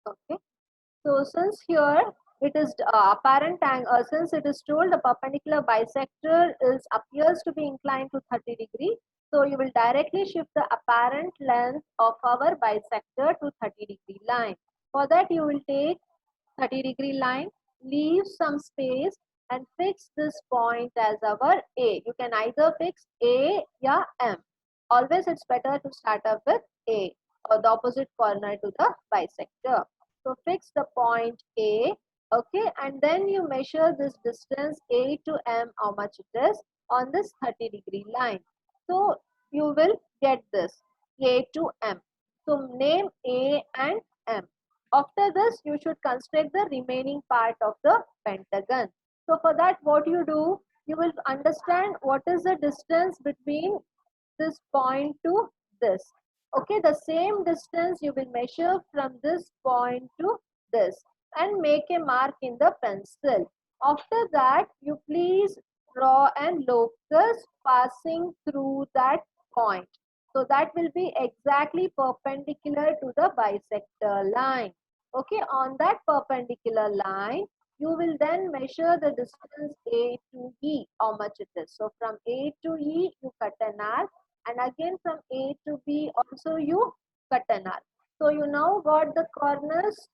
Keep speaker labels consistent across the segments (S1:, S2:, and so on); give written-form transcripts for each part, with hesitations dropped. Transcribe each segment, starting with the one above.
S1: Okay. So since here it is apparent angle, since it is told the perpendicular bisector is appears to be inclined to 30 degree, so you will directly shift the apparent length of our bisector to 30 degree line. For that you will take 30 degree line, leave some space and fix this point as our A. You can either fix A or M. Always it's better to start up with A or the opposite corner to the bisector. So fix the point A, okay, and then you measure this distance A to M, how much it is on this 30 degree line. So you will get this A to M. So name A and M. After this, you should construct the remaining part of the pentagon. So for that, what you do, you will understand what is the distance between this point to this. Okay, the same distance you will measure from this point to this and make a mark in the pencil. After that, you please draw an locus passing through that point. So that will be exactly perpendicular to the bisector line. Okay, on that perpendicular line, you will then measure the distance A to E, how much it is. So from A to E, you cut an arc, and again from A to B also you cut an arc. So you now got the corners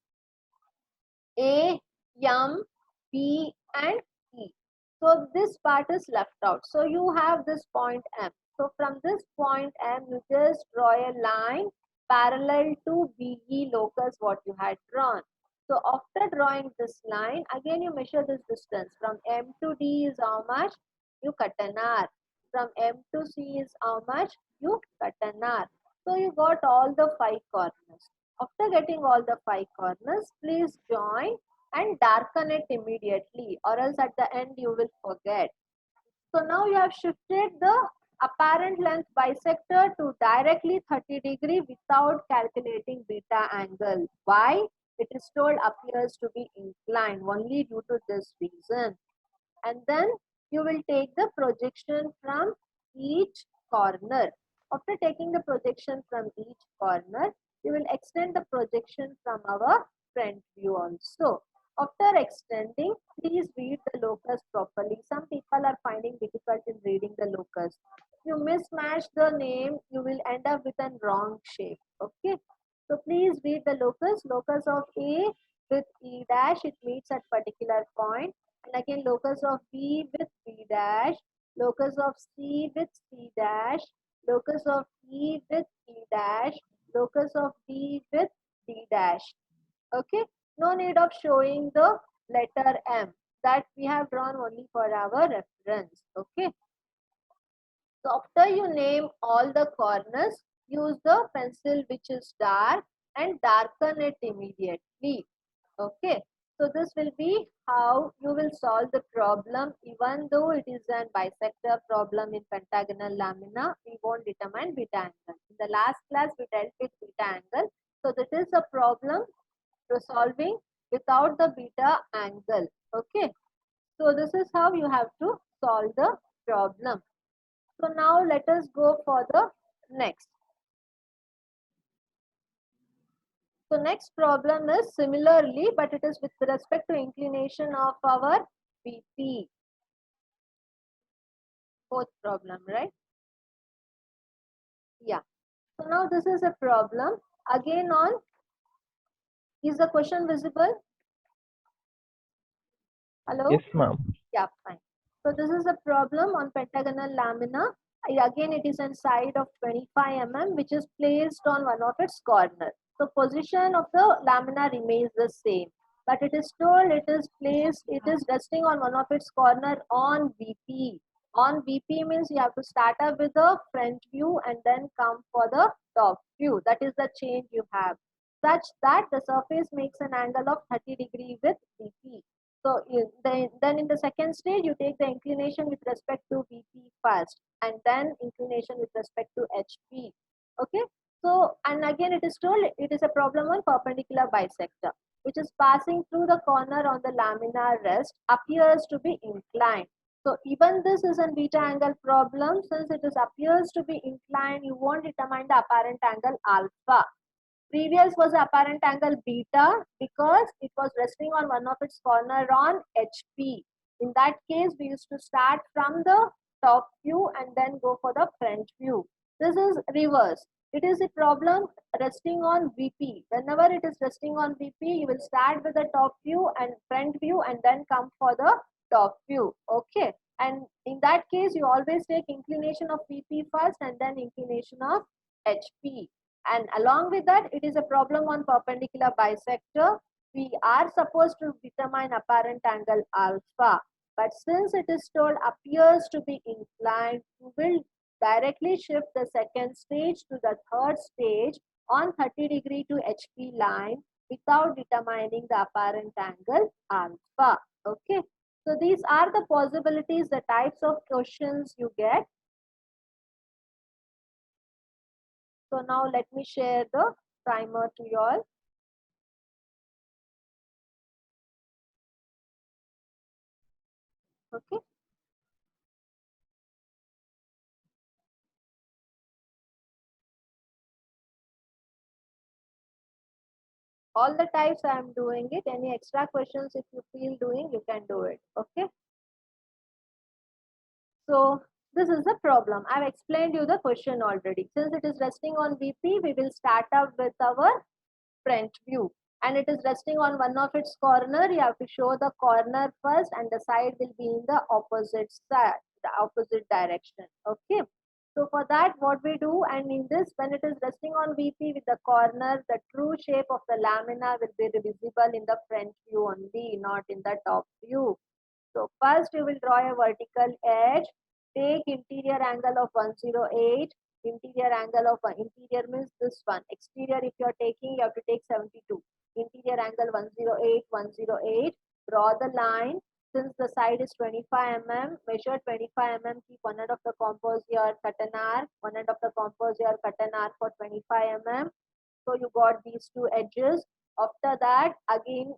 S1: A, M, B and E. So this part is left out. So you have this point M. So from this point M, you just draw a line parallel to BE locus what you had drawn. So after drawing this line, again you measure this distance. From M to D is how much? You cut an arc. From M to C is how much? You cut an arc. So you got all the 5 corners. After getting all the 5 corners, please join and darken it immediately, or else at the end you will forget. So now you have shifted the apparent length bisector to directly 30 degree without calculating beta angle. Why? It is told appears to be inclined only due to this reason. And then you will take the projection from each corner. After taking the projection from each corner, you will extend the projection from our front view also. After extending, please read the locus properly. Some people are finding difficult in reading the locus. You mismatch the name, you will end up with a wrong shape. Okay. So please read the locus. Locus of A with E dash, it meets at particular point. And again locus of B with B dash, locus of C with C dash, locus of E with E dash, locus of D with D dash. Okay, no need of showing the letter M, that we have drawn only for our reference. Okay, so after you name all the corners, use the pencil which is dark and darken it immediately. Okay, so this will be how you will solve the problem. Even though it is a bisector problem in pentagonal lamina, we won't determine beta angle. In the last class, we dealt with beta angle. So this is a problem for solving without the beta angle. Okay, so this is how you have to solve the problem. So now let us go for the next. So next problem is similarly, but it is with respect to inclination of our VP. Fourth problem, right? Yeah. So now this is a problem. Again on, is the question visible? Hello?
S2: Yes, ma'am.
S1: Yeah, fine. So this is a problem on pentagonal lamina. Again, it is on side of 25 mm, which is placed on one of its corners. So position of the lamina remains the same, but it is told it is placed, it is resting on one of its corner on VP. On VP means you have to start up with the front view and then come for the top view. That is the change you have, such that the surface makes an angle of 30 degree with VP. So then in the second stage, you take the inclination with respect to VP first, and then inclination with respect to HP. Okay. So, and again it is told it is a problem on perpendicular bisector, which is passing through the corner on the laminar rest, appears to be inclined. So even this is a beta angle problem. Since it is appears to be inclined, you won't determine the apparent angle alpha. Previous was apparent angle beta because it was resting on one of its corner on HP. In that case, we used to start from the top view and then go for the front view. This is reverse. It is a problem resting on VP. Whenever it is resting on VP, you will start with the top view and front view and then come for the top view. Okay. And in that case, you always take inclination of VP first and then inclination of HP. And along with that, it is a problem on perpendicular bisector. We are supposed to determine apparent angle alpha. But since it is told appears to be inclined, you will directly shift the second stage to the third stage on 30° to HP line without determining the apparent angle alpha. Okay. So these are the possibilities, the types of questions you get. So now let me share the primer to you all. Okay. All the types I am doing it. Any extra questions if you feel doing, you can do it. Okay. So this is the problem. I've explained you the question already. Since it is resting on VP, we will start up with our front view. And it is resting on one of its corner. You have to show the corner first and the side will be in the opposite side, the opposite direction. Okay. So for that, what we do, and in this, when it is resting on VP with the corner, the true shape of the lamina will be visible in the front view only, not in the top view. So first you will draw a vertical edge, take interior angle of 108, interior angle of interior means this one, exterior if you are taking, you have to take 72, interior angle 108, 108, draw the line. Since the side is 25 mm, measure 25 mm, keep one end of the composite here, cut an arc, one end of the composite here, cut an arc for 25 mm. So you got these two edges. After that, again,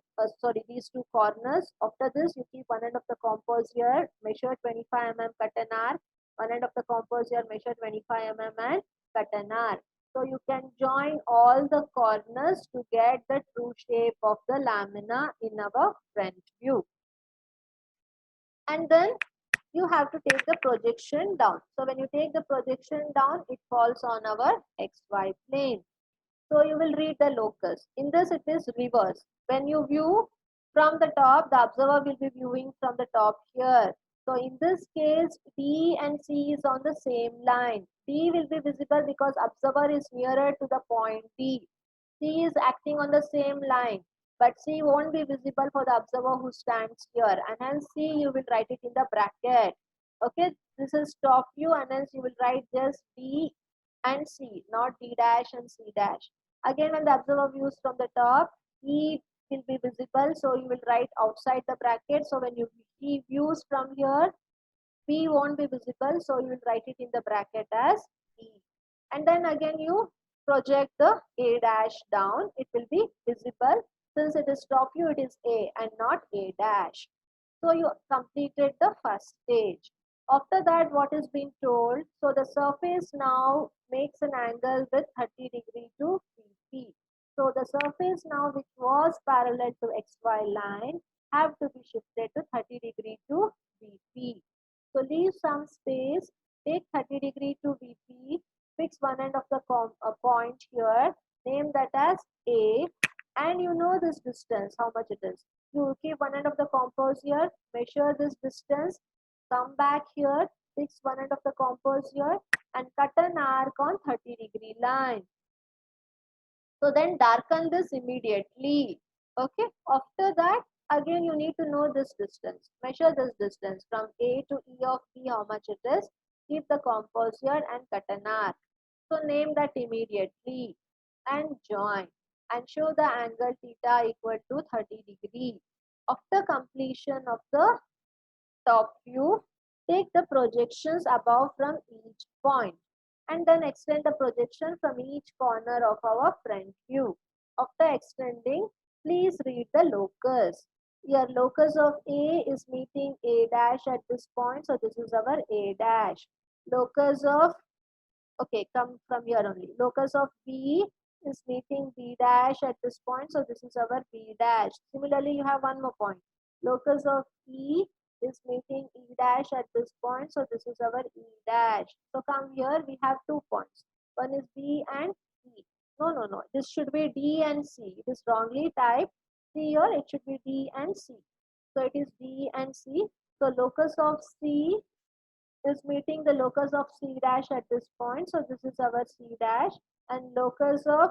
S1: these two corners. After this, you keep one end of the composite here, measure 25 mm, cut an arc. One end of the composite here, measure 25 mm and cut an arc. So you can join all the corners to get the true shape of the lamina in our front view. And then you have to take the projection down. So when you take the projection down, it falls on our XY plane. So you will read the locus. In this, it is reverse. When you view from the top, the observer will be viewing from the top here. So in this case, D and C is on the same line. D will be visible because observer is nearer to the point D. C is acting on the same line, but C won't be visible for the observer who stands here. And hence C, you will write it in the bracket. Okay, this is top view, and hence you will write just D and C, not D dash and C dash. Again, when the observer views from the top, E will be visible, so you will write outside the bracket. So when he views from here, P won't be visible, so you will write it in the bracket as E. And then again you project the A dash down, it will be visible. Since it is top view, it is A and not A dash. So you completed the first stage. After that, what is being told? So the surface now makes an angle with 30° to VP. So the surface now which was parallel to XY line have to be shifted to 30° to VP. So leave some space, take 30° to VP, fix one end of the point here, name that as A, and you know this distance, how much it is. You keep one end of the compass here, measure this distance, come back here, fix one end of the compass here, and cut an arc on 30° line. So then darken this immediately. Okay. After that, again you need to know this distance. Measure this distance from A to E of P, how much it is. Keep the compass here and cut an arc. So name that immediately and join and show the angle theta equal to 30°. After completion of the top view, take the projections above from each point and then extend the projection from each corner of our front view. After extending, please read the locus. Your locus of A is meeting A dash at this point, so this is our A dash. Locus of, okay, come from here only. Locus of B is meeting B dash at this point, so this is our B dash. Similarly, you have one more point. Locus of E is meeting E dash at this point, so this is our E dash. So come here, we have 2 points. One is B and E. No, no, no. This should be D and C. It is wrongly typed. See here, it should be D and C. So it is D and C. So locus of C is meeting the locus of C dash at this point. So this is our C dash, and locus of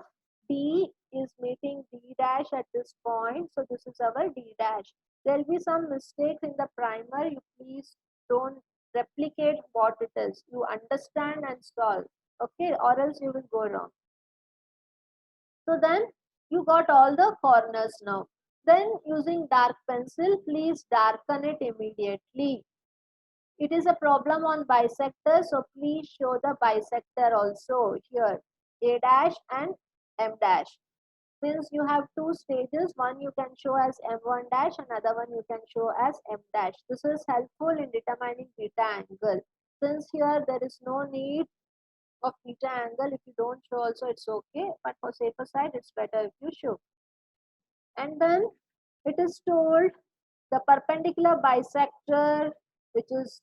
S1: D is meeting D dash at this point. So this is our D dash. There will be some mistakes in the primer. You please don't replicate what it is. You understand and solve. Okay, or else you will go wrong. So then you got all the corners now. Then using dark pencil, please darken it immediately. It is a problem on bisector, so please show the bisector also here, A dash and M dash. Since you have two stages, one you can show as M1 dash, another one you can show as M dash. This is helpful in determining beta angle. Since here there is no need of beta angle, if you don't show also it's okay, but for safer side it's better if you show. And then it is told the perpendicular bisector, which is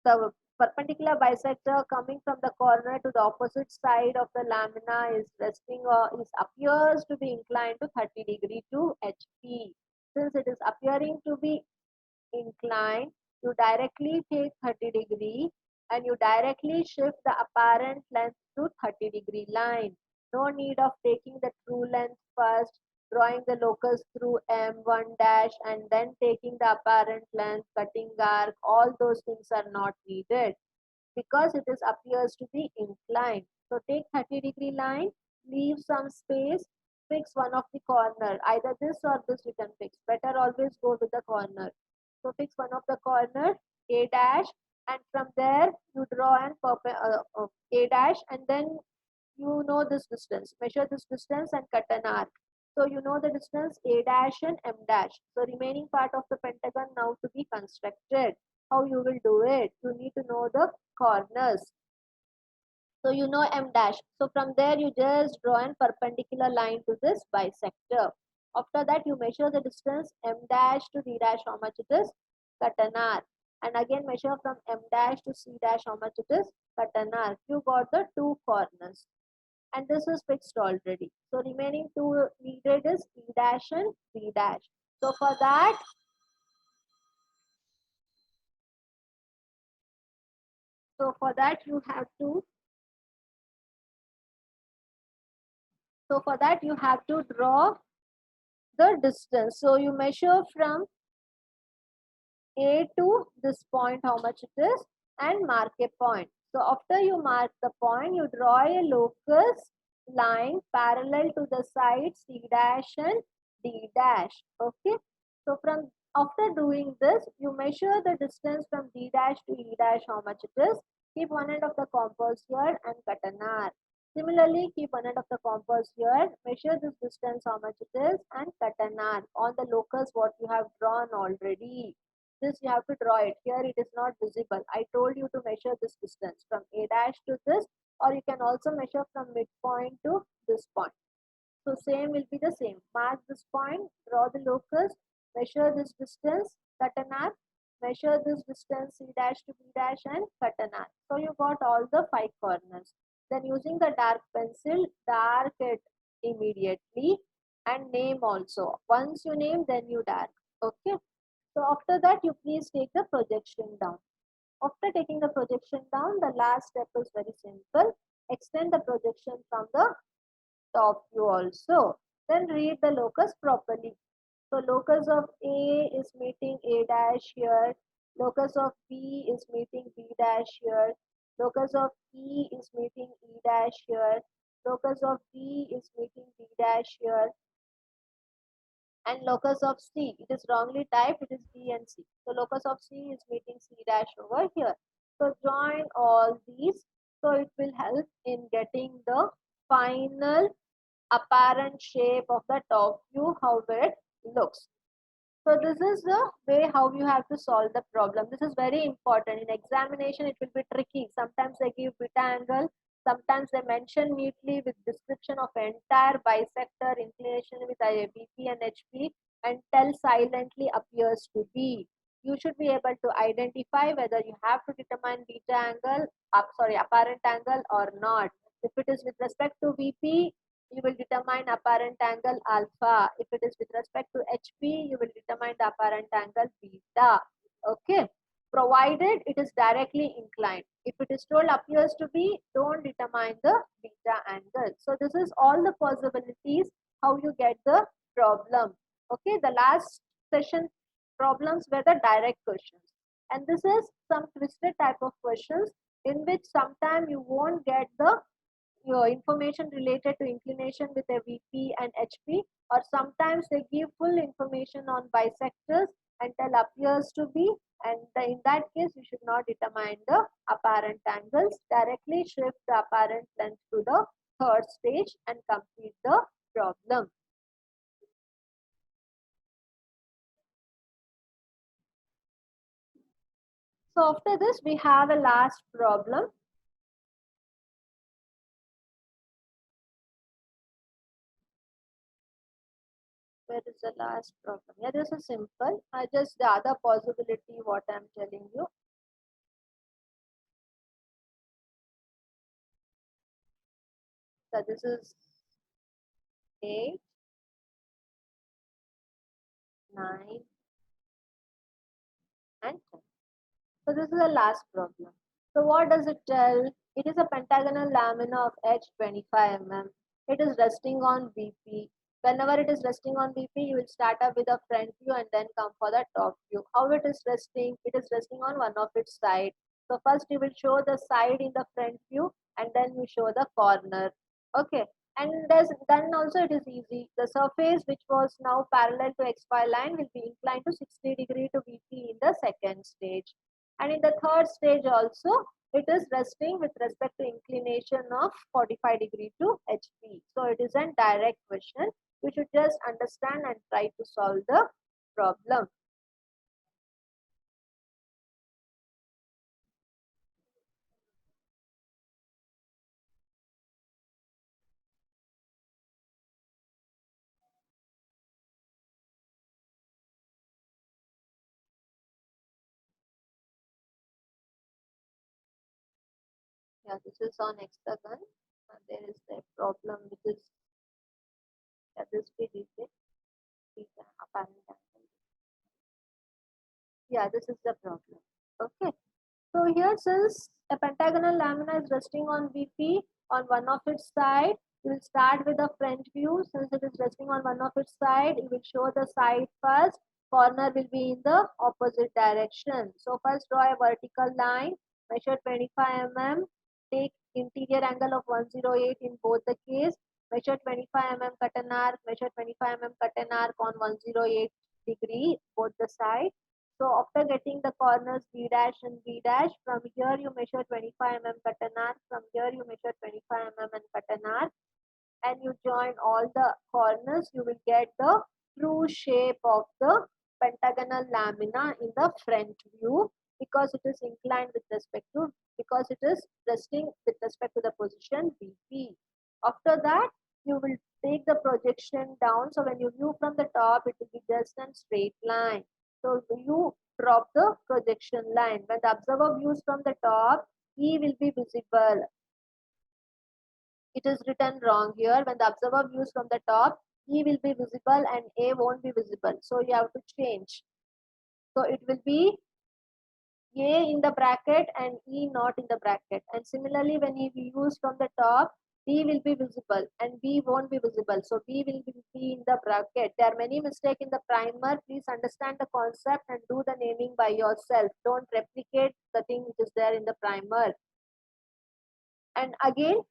S1: the perpendicular bisector coming from the corner to the opposite side of the lamina, is resting or is appears to be inclined to 30 degree to HP. Since it is appearing to be inclined, you directly take 30 degree and you directly shift the apparent length to 30-degree line. No need of taking the true length first, drawing the locus through M1 dash and then taking the apparent length, cutting arc. All those things are not needed because it is appears to be inclined. So take 30-degree line, leave some space, fix one of the corner. Either this or this you can fix. Better always go with the corner. So fix one of the corner, A dash, and from there you draw an A dash, and then you know this distance. Measure this distance and cut an arc. So you know the distance A dash and M dash. So remaining part of the pentagon now to be constructed. How you will do it? You need to know the corners. So you know M dash. So from there you just draw a perpendicular line to this bisector. After that you measure the distance M dash to D dash, how much it is, cut an arc. And again measure from M dash to C dash, how much it is, cut an arc. You got the two corners. And this is fixed already. So remaining two needed is E dash and B dash. So for that you have to draw the distance. So you measure from A to this point how much it is and mark a point. So after you mark the point, you draw a locus line parallel to the sides C dash and D dash. Okay. So from after doing this, you measure the distance from D dash to E dash how much it is. Keep one end of the compass here and cut an arc. Similarly, keep one end of the compass here, measure this distance how much it is and cut an arc on the locus what you have drawn already. This you have to draw it. Here it is not visible. I told you to measure this distance from A dash to this, or you can also measure from midpoint to this point. So same will be the same. Mark this point, draw the locus, measure this distance, cut an arc, measure this distance C dash to B dash and cut an arc. So you got all the 5 corners. Then using the dark pencil, dark it immediately and name also. Once you name, then you dark. Okay. So after that, you please take the projection down. After taking the projection down, the last step is very simple. Extend the projection from the top view also. Then read the locus properly. So locus of A is meeting A dash here. Locus of B is meeting B dash here. Locus of E is meeting E dash here. Locus of D is meeting B dash here. And locus of C, it is wrongly typed, it is B and C. So locus of C is meeting C dash over here. So join all these. So it will help in getting the final apparent shape of the top view, how it looks. So this is the way how you have to solve the problem. This is very important. In examination, it will be tricky. Sometimes they give beta angle, Sometimes they mention neatly with description of entire bisector inclination with VP and HP, and tell silently appears to be. You should be able to identify whether you have to determine beta angle, apparent angle or not. If it is with respect to VP, you will determine apparent angle alpha. If it is with respect to HP, you will determine the apparent angle beta. Okay, provided it is directly inclined. If it is told appears to be, don't determine the beta angle. So this is all the possibilities how you get the problem. Okay, the last session problems were the direct questions, and this is some twisted type of questions in which sometimes you won't get the your information related to inclination with a VP and HP, or sometimes they give full information on bisectors and tell appears to be, and in that case you should not determine the apparent angles. Directly shift the apparent length to the third stage and complete the problem. So after this we have a last problem. Where is the last problem? Yeah, this is simple. I just the other possibility what I'm telling you. So this is 8, 9 and 10. So this is the last problem. So what does it tell? It is a pentagonal lamina of edge 25 mm. It is resting on VP. Whenever it is resting on VP, you will start up with a front view and then come for the top view. How it is resting? It is resting on one of its side. So first you will show the side in the front view and then you show the corner. Okay. And then also it is easy. The surface which was now parallel to XY line will be inclined to 60 degree to VP in the second stage. And in the third stage also, it is resting with respect to inclination of 45 degree to HP. So it is a direct question. You should just understand and try to solve the problem. Yeah, this is on hexagon. There is a problem which is this apparent angle. Yeah, this is the problem. Okay. So here, since a pentagonal lamina is resting on VP on one of its side, you will start with a front view. Since it is resting on one of its side, you will show the side first. Corner will be in the opposite direction. So first draw a vertical line, measure 25 mm, take interior angle of 108 in both the case, measure 25 mm, cut an arc, measure 25 mm, cut an arc on 108 degree both the side. So after getting the corners B dash and B dash, from here you measure 25 mm, cut an arc. From here you measure 25 mm and cut an arc, and you join all the corners. You will get the true shape of the pentagonal lamina in the front view, because it is inclined with respect to, because it is resting with respect to the position VP. After that, you will take the projection down. So when you view from the top, it will be just a straight line. So you drop the projection line. When the observer views from the top, E will be visible. It is written wrong here. When the observer views from the top, E will be visible and A won't be visible. So you have to change. So it will be A in the bracket and E not in the bracket. And similarly, when he views from the top, D will be visible and B won't be visible. So B will be in the bracket. There are many mistakes in the primer. Please understand the concept and do the naming by yourself. Don't replicate the thing which is there in the primer. And again,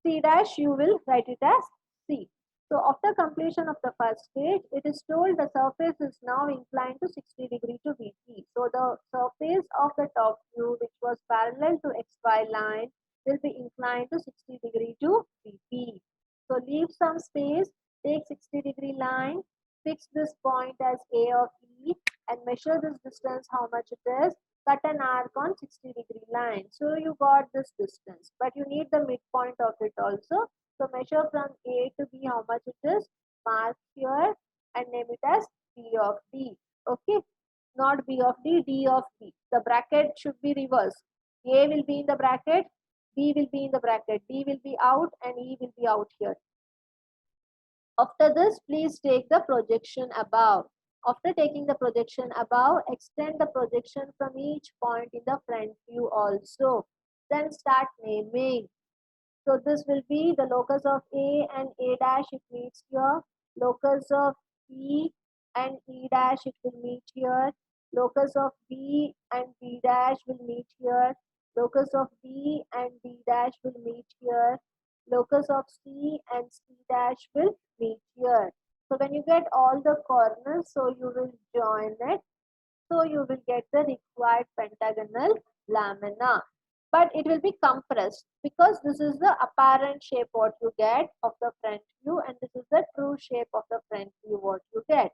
S1: C dash, you will write it as C. So after completion of the first stage, it is told the surface is now inclined to 60 degree to VP. So the surface of the top view, which was parallel to XY line, will be inclined to 60 degree to VP. So leave some space, take 60 degree line, fix this point as A of E and measure this distance how much it is. cut an arc on 60-degree line. So you got this distance, but you need the midpoint of it also. So measure from A to B how much it is, mark here and name it as B of D. Okay, not B of D, D of B. The bracket should be reversed. A will be in the bracket, B will be in the bracket, D will be out and E will be out here. After this, please take the projection above. After taking the projection above, extend the projection from each point in the front view also. Then start naming. So this will be the locus of A and A dash, it meets here. Locus of B and E dash, it will meet here. Locus of B and B dash will meet here. Locus of B and D dash will meet here. Locus of C and C dash will meet here. So when you get all the corners, so you will join it. So you will get the required pentagonal lamina. But it will be compressed because this is the apparent shape what you get of the front view and this is the true shape of the front view what you get.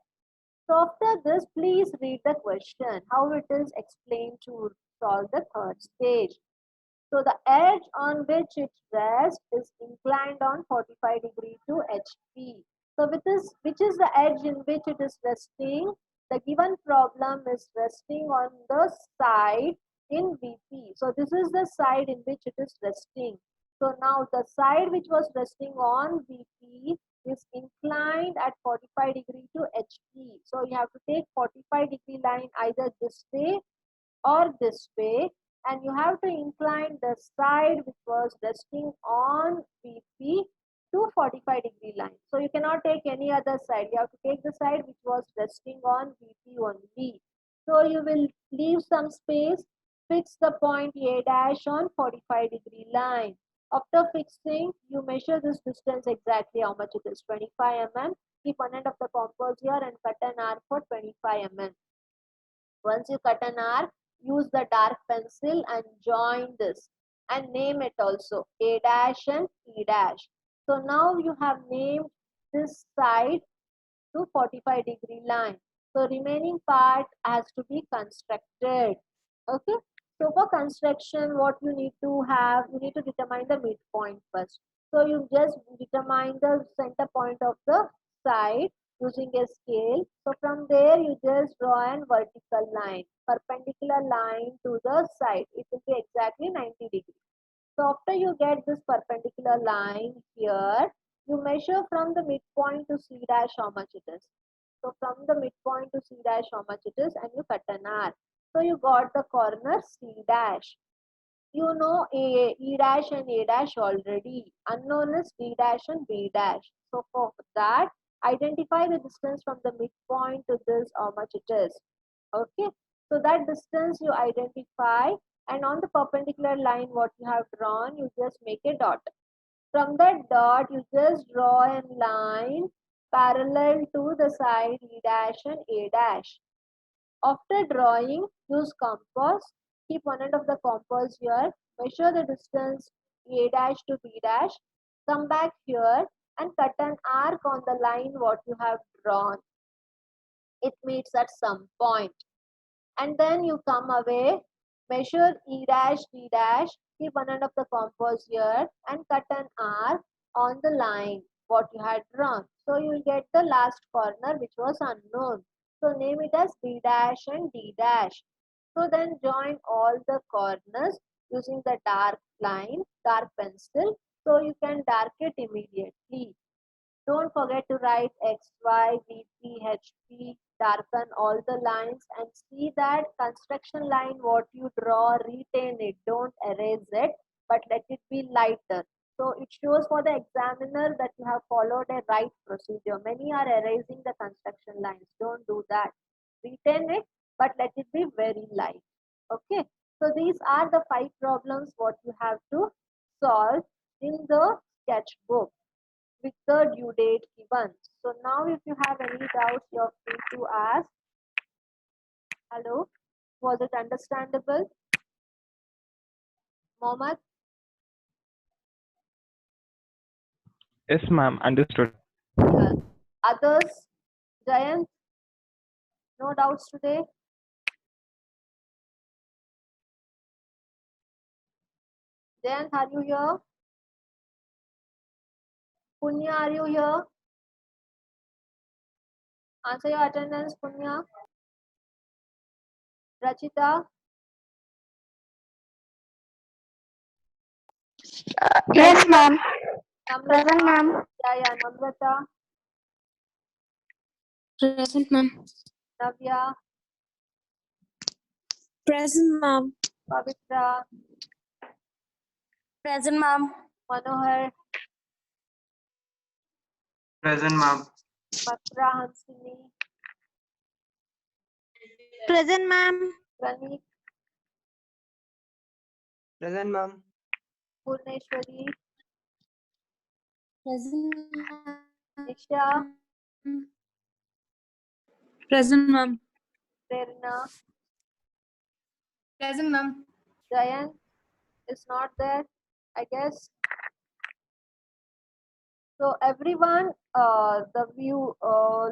S1: So after this, please read the question, how it is explained to solve the third stage. So the edge on which it rests is inclined on 45 degree to HP. So which is the edge in which it is resting? The given problem is resting on the side in VP. So this is the side in which it is resting. So now the side which was resting on VP is inclined at 45 degree to HP. So you have to take 45-degree line either this way or this way, and you have to incline the side which was resting on VP to 45-degree line. So you cannot take any other side. You have to take the side which was resting on VP only. So you will leave some space, fix the point A dash on 45-degree line. After fixing, you measure this distance exactly how much it is, 25 mm. Keep one end of the compass here and cut an arc for 25 mm. Once you cut an arc, use the dark pencil and join this and name it also A dash and E dash. So now you have named this side to 45-degree line. So remaining part has to be constructed. Okay. So for construction, what you need to have, you need to determine the midpoint first. So you just determine the center point of the side using a scale. So from there, you just draw an vertical line, perpendicular line to the side. It will be exactly 90 degrees. So after you get this perpendicular line here, you measure from the midpoint to C dash how much it is. So from the midpoint to C dash how much it is and you cut an arc. So you got the corner C dash. You know E dash and A dash already. Unknown is D dash and B dash. So for that, identify the distance from the midpoint to this how much it is. Okay. So that distance you identify and on the perpendicular line what you have drawn, you just make a dot. From that dot, you just draw a line parallel to the side E dash and A dash. After drawing, use compass. Keep one end of the compass here. Measure the distance A dash to B dash. Come back here and cut an arc on the line what you have drawn. It meets at some point. And then you come away, measure E dash, D dash, keep one end of the compass here and cut an arc on the line what you had drawn. So you will get the last corner which was unknown. So name it as B dash and D dash. So then join all the corners using the dark line, dark pencil. So you can dark it immediately. Don't forget to write X, Y, V, P, H, P, darken all the lines and see that construction line what you draw, retain it, don't erase it, but let it be lighter. So it shows for the examiner that you have followed a right procedure. Many are erasing the construction lines. Don't do that. Retain it, but let it be very light. Okay. So these are the 5 problems what you have to solve in the sketchbook with the due date given. So now if you have any doubts, you're free to ask. Hello, was it understandable? Mohammed?
S2: Yes, ma'am. Understood.
S1: Yeah. Others? Jayant? No doubts today? Jayant, are you here? Punya, are you here? Answer your attendance, Punya. Rachita,
S3: Yes, ma'am.
S1: Namrata,
S3: Present, ma'am.
S1: yeah, Namrata,
S3: Present, ma'am.
S1: Navya,
S3: Present, ma'am.
S1: Pavitra,
S3: Present, ma'am.
S1: Manohar,
S4: Present, ma'am.
S1: Makra, Hansini,
S3: Present, ma'am.
S1: Praneek,
S4: Present, ma'am.
S1: Purneshwari,
S3: Present,
S1: Nisha,
S3: Present, ma'am.
S1: Prerna,
S3: Present, ma'am.
S1: Jayant is not there, I guess. So everyone, the view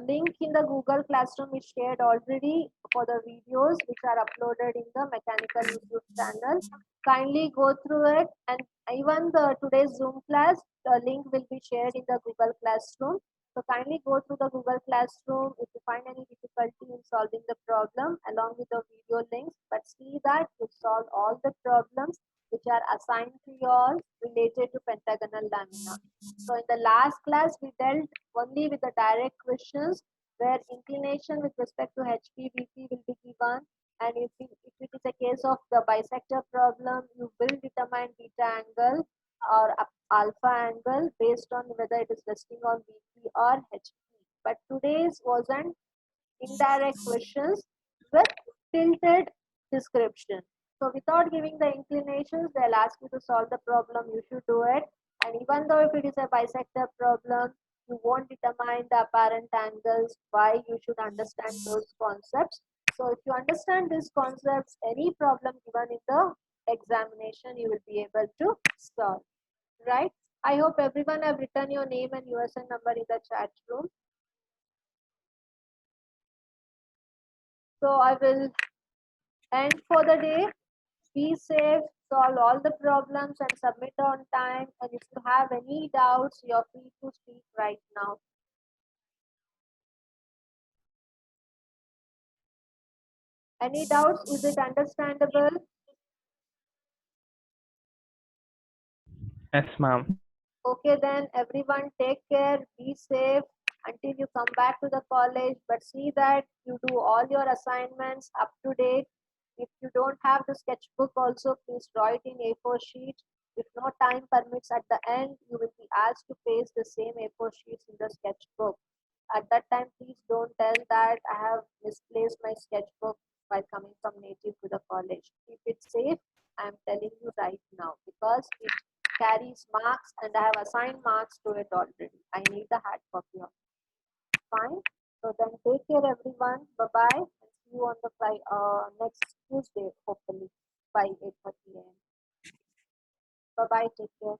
S1: link in the Google Classroom is shared already for the videos which are uploaded in the Mechanical YouTube channel. Kindly go through it, and even the today's Zoom class, the link will be shared in the Google Classroom. So kindly go through the Google Classroom if you find any difficulty in solving the problem along with the video links, but see that you solve all the problems which are assigned to you all related to pentagonal lamina. So in the last class, we dealt only with the direct questions where inclination with respect to HPVP will be given. And if it is a case of the bisector problem, you will determine beta angle or alpha angle based on whether it is resting on VP or HP. But today's was an indirect questions with tilted description. So without giving the inclinations, they'll ask you to solve the problem. You should do it. And even though if it is a bisector problem, you won't determine the apparent angles. Why you should understand those concepts. So if you understand these concepts, any problem given in the examination, you will be able to solve. Right? I hope everyone have written your name and USN number in the chat room. So I will end for the day. Be safe, solve all the problems and submit on time. And if you have any doubts, you're free to speak right now. Any doubts? Is it understandable?
S2: Yes, ma'am.
S1: Okay, then everyone take care, be safe until you come back to the college. But see that you do all your assignments up to date. If you don't have the sketchbook also, please draw it in A4 sheet. If no time permits at the end, you will be asked to paste the same A4 sheets in the sketchbook. At that time, please don't tell that I have misplaced my sketchbook while coming from native to the college. Keep it safe. I am telling you right now because it carries marks and I have assigned marks to it already. I need the hard copy of it. Fine. So then take care everyone. Bye-bye and see you on the next Tuesday hopefully by 8:30 a.m. Bye-bye. Take care.